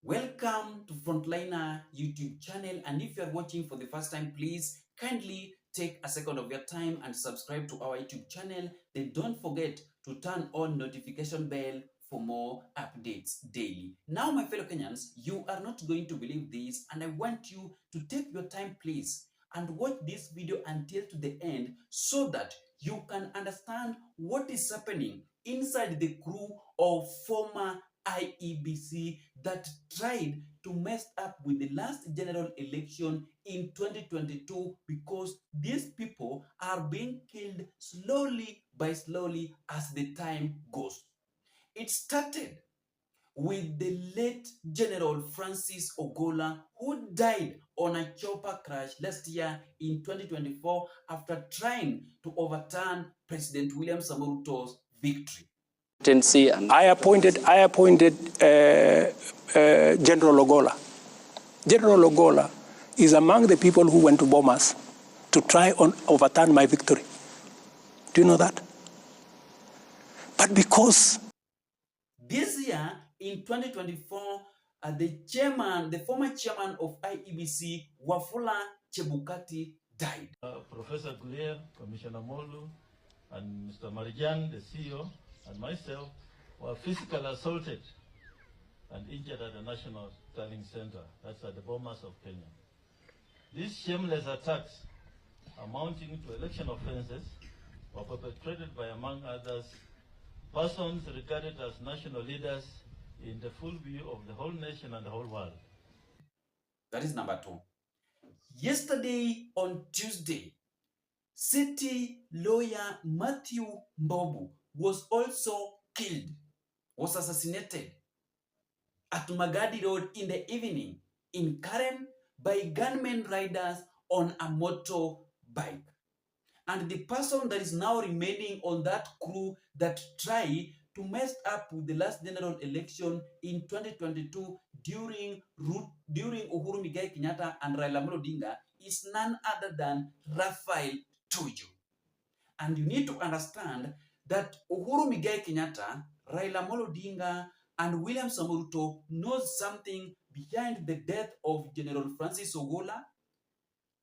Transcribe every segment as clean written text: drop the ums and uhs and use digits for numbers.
Welcome to Frontliner YouTube channel, and if you are watching for the first time, please kindly take a second of your time and subscribe to our YouTube channel. Then don't forget to turn on notification bell for more updates daily. Now, my fellow Kenyans, you are not going to believe this, and I want you to take your time, please, and watch this video until to the end so that you can understand what is happening inside the crew of former IEBC that tried to mess up with the last general election in 2022, because these people are being killed slowly by slowly as the time goes. It started with the late General Francis Ogola, who died on a chopper crash last year in 2024 after trying to overturn President William Samoei Ruto's victory. I appointed General Ogola. General Ogola is among the people who went to bomb us to try and overturn my victory. Do you know that? But because this year in 2024, the former chairman of IEBC, Wafula Chebukati, died. Professor Gulier, Commissioner Molu, and Mr. Marijan, the CEO, and myself were physically assaulted and injured at the National Sterling Center. That's at the Bomas of Kenya. These shameless attacks, amounting to election offenses, were perpetrated by, among others, persons regarded as national leaders in the full view of the whole nation and the whole world. That is number 2. Yesterday on Tuesday, city lawyer Matthew Mbobu was also killed, was assassinated at Magadi Road in the evening in Karen by gunmen riders on a motorbike. And the person that is now remaining on that crew that tried to mess up with the last general election in 2022 during Uhuru Kenyatta and Raila Odinga is none other than TUJU. And you need to understand that Uhuru Kenyatta, Raila Odinga, and William Samoei Ruto knows something behind the death of General Francis Ogola,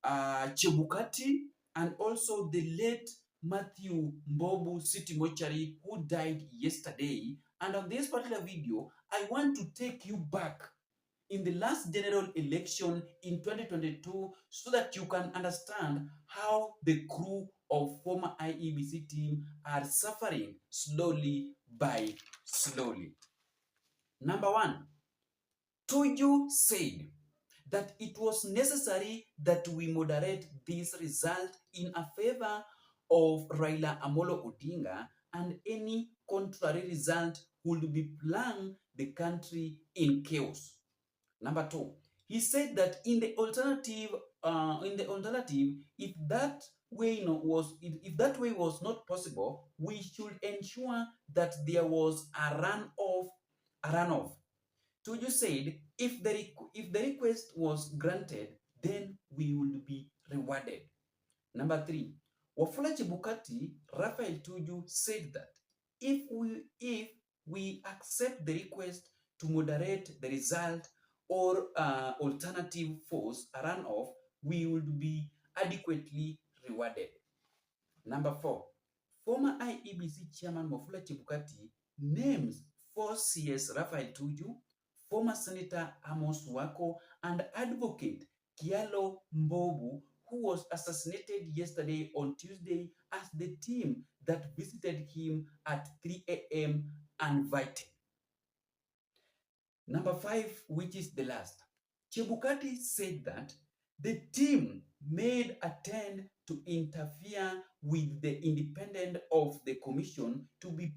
Chebukati, and also the late Matthew Mbobu City Mortuary, who died yesterday. And on this particular video, I want to take you back in the last general election in 2022 so that you can understand how the crew of former IEBC team are suffering slowly by slowly. Number 1, TUJU said that it was necessary that we moderate this result in a favor of Raila Amolo Odinga, and any contrary result would be plunging the country in chaos. Number 2, he said that in the alternative, if that way was not possible, we should ensure that there was a runoff. Tuju said if the request was granted, then we would be rewarded. Number 3, Wafula Chebukati, Raphael Tuju said that if we accept the request to moderate the result or alternative force, a runoff, we would be adequately rewarded. Number 4, former IEBC chairman Wafula Chebukati names 4 CS Raphael Tuju, former Senator Amos Wako, and advocate Kialo Mbobu, who was assassinated yesterday on Tuesday, as the team that visited him at 3 a.m. uninvited. Number 5, which is the last, Chebukati said that the team made attempt to interfere with the independence of the commission to be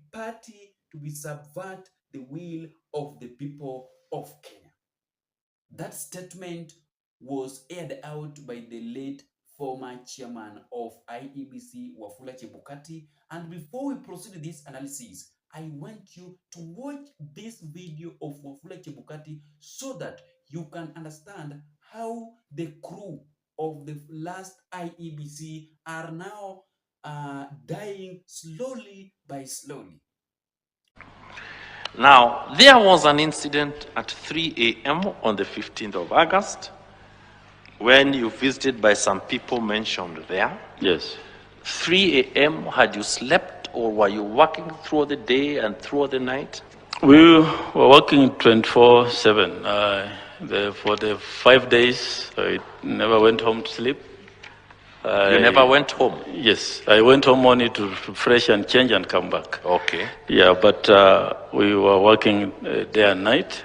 subvert the will of the people of Kenya. That statement was aired out by the late former chairman of IEBC, Wafula Chebukati. And before we proceed with this analysis, I want you to watch this video of Wafula Chebukati so that you can understand how the crew of the last IEBC are now dying slowly by slowly. Now, there was an incident at 3 a.m. on the 15th of August when you visited by some people mentioned there. Yes. 3 a.m., had you slept or were you working through the day and through the night? We were working 24/7. For the 5 days, I never went home to sleep. You never went home? Yes, I went home only to refresh and change and come back. Okay. Yeah, but we were working day and night,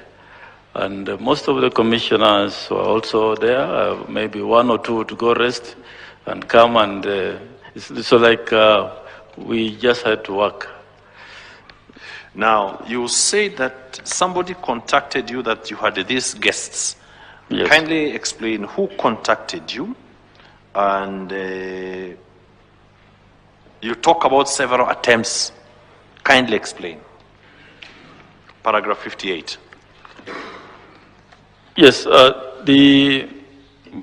and most of the commissioners were also there. Maybe one or two to go rest and come, and so like we just had to work. Now, you say that somebody contacted you that you had these guests. Yes. Kindly explain who contacted you, and you talk about several attempts. Kindly explain. Paragraph 58. Yes, the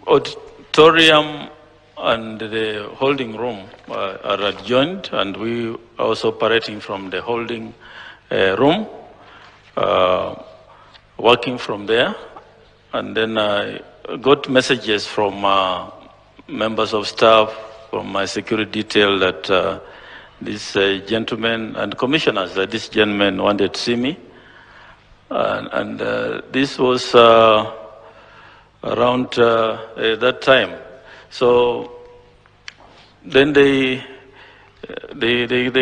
auditorium and the holding room are adjoined, and we are also operating from the holding room, working from there. And then I got messages from members of staff, from my security detail, that this gentleman and commissioners, that this gentleman wanted to see me. And this was around that time. So then they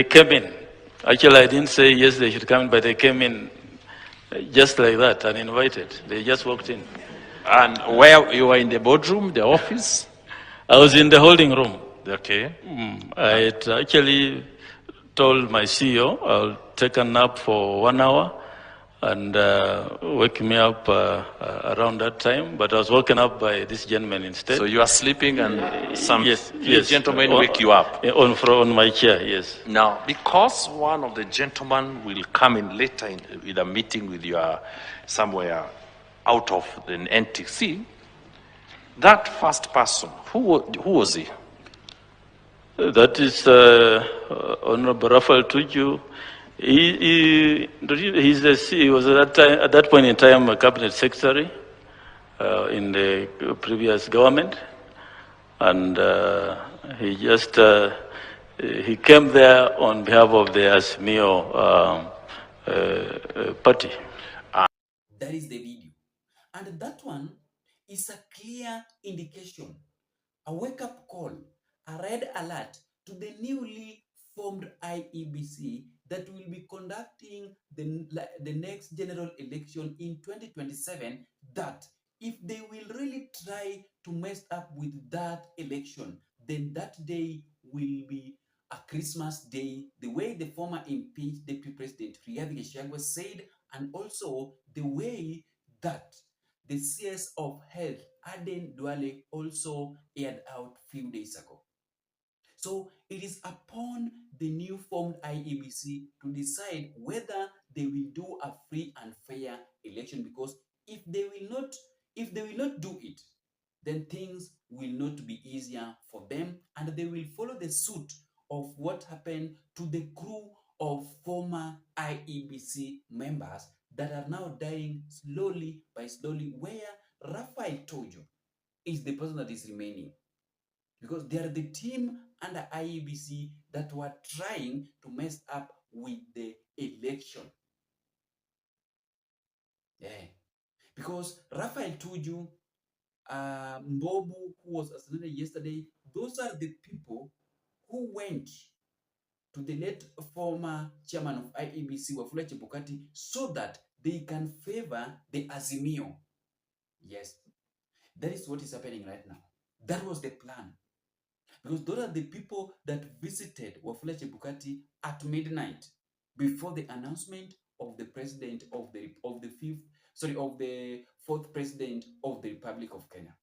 came in. Actually, I didn't say yes, they should come in, but they came in just like that, uninvited. They just walked in. And where you were in the boardroom, the office? I was in the holding room. Okay. I had actually told my CEO I'll take a nap for 1 hour and wake me up around that time. But I was woken up by this gentleman instead. So you are sleeping and some yes, gentlemen wake you up? On my chair, yes. Now, because one of the gentlemen will come in later with a meeting with you somewhere out of the NTC, that first person, who was he? That is Honorable Rafael TUJU. He was at that point in time a cabinet secretary in the previous government, and he just he came there on behalf of the Azimio party. That is the video. And that one is a clear indication, a wake-up call, a red alert to the newly formed IEBC that will be conducting the next general election in 2027, that if they will really try to mess up with that election, then that day will be a Christmas day, the way the former impeached Deputy President Rigathi Gachagua said, and also the way that the CS of Health, Aden Duale, also aired out few days ago. So it is upon the new formed IEBC to decide whether they will do a free and fair election, because if they will not do it, then things will not be easier for them, and they will follow the suit of what happened to the crew of former IEBC members that are now dying slowly by slowly, where Rafael TUJU is the person that is remaining. Because they are the team under IEBC that were trying to mess up with the election. Yeah. Because Rafael TUJU, Mbobu, who was assassinated yesterday, those are the people who went to the late former chairman of IEBC, Wafula Chebukati, so that they can favor the Azimio. Yes, that is what is happening right now. That was the plan. Because those are the people that visited Wafula Chebukati at midnight before the announcement of the president of the fourth president of the Republic of Kenya.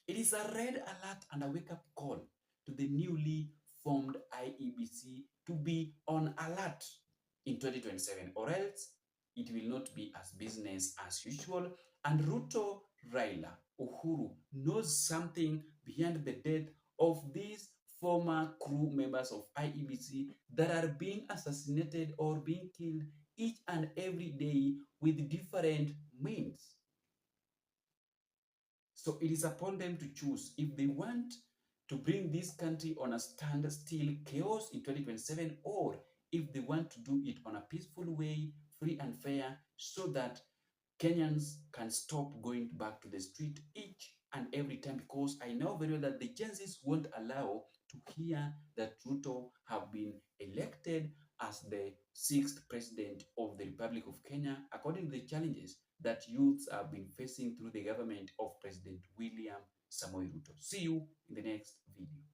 It is a red alert and a wake-up call to the newly formed IEBC to be on alert in 2027, or else it will not be as business as usual. And Ruto, Raila, Uhuru knows something behind the death of these former crew members of IEBC that are being assassinated or being killed each and every day with different means. So it is upon them to choose if they want to bring this country on a standstill chaos in 2027, or if they want to do it on a peaceful way, free and fair, so that Kenyans can stop going back to the street each and every time, because I know very well that the Gen Zs won't allow to hear that Ruto have been elected as the 6th president of the Republic of Kenya, according to the challenges that youths have been facing through the government of President William Samoei Ruto. See you in the next video.